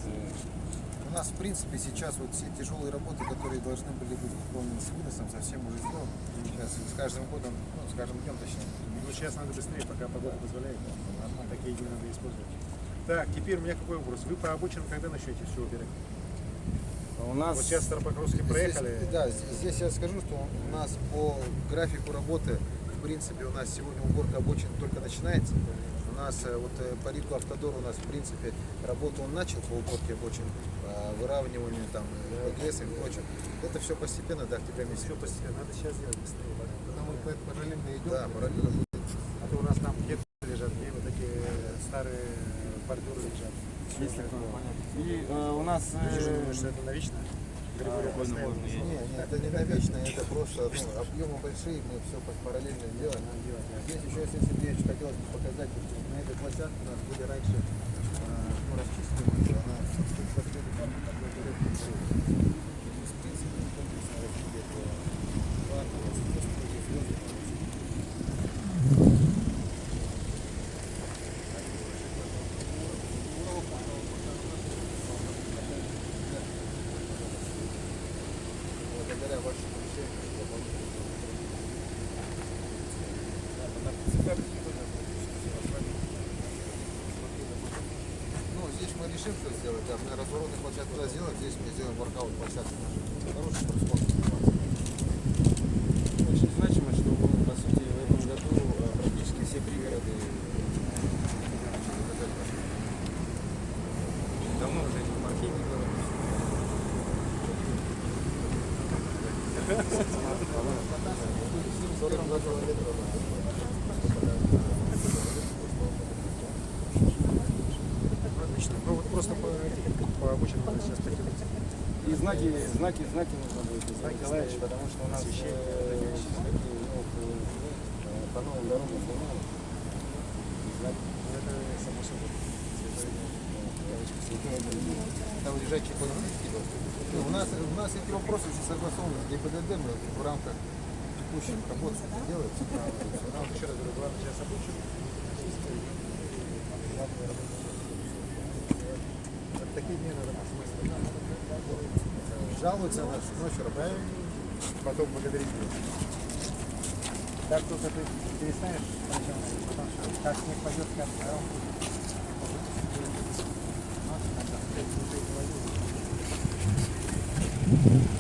У нас, в принципе, сейчас вот все тяжелые работы, которые должны были быть выполнены с выносом, совсем уже сделаны. Сейчас с каждым годом, ну, с каждым днем точнее. Ну, сейчас надо быстрее, пока погода позволяет. Такие дни надо использовать. Так, теперь у меня какой вопрос. Вы по обочинам когда начнете все убирать? У нас... Вот сейчас Старопокровский проехали. Здесь, да, здесь я скажу, что у нас по графику работы, в принципе, у нас сегодня уборка обочин только начинается. У нас вот по Рику Автодор у нас, в принципе, работу он начал по уборке обочин, выравниванию там, ПГС и прочее. Это все постепенно, до октября месяца. Все постепенно, надо сейчас делать быстрее. Мы параллельно идем. Да, параллельно. А то у нас там где-то лежат, где вот такие старые бордюры лежат. Есть такое, понятно. И у нас... Ты же думаешь, что это навечно? Нет, это не навечно, это просто объемы большие, мы все параллельно делаем. Здесь еще, если Сергеевич хотелось бы показать, на этой площадке у нас были раньше расчистки, она благодаря вашему решению. Ну, здесь мы решим, что сделать. Да, мы разворотную площадку туда сделаем, здесь мы сделаем воркаут площадку. Хороший спорт. Очень значимо, что мы, по сути, в этом году практически все пригороды давно уже этих паркей не было. Отлично. Ну вот просто по обочинам надо сейчас потянуть. И знаки нужно будет Знаки ставить, ставить, потому что у нас освещение, по новым дорогам Это само собой. Там лежачие подводки. У нас эти вопросы все согласованы с ГИБДД, мы в рамках текущих работ делается. Нам еще раз говорю, главное сейчас обучим. Вот такие дни надо максимально. Жалуются на ночью работают. Потом благодарить. Так только ты перестанешь, потому что как снег пойдет, как Thank you.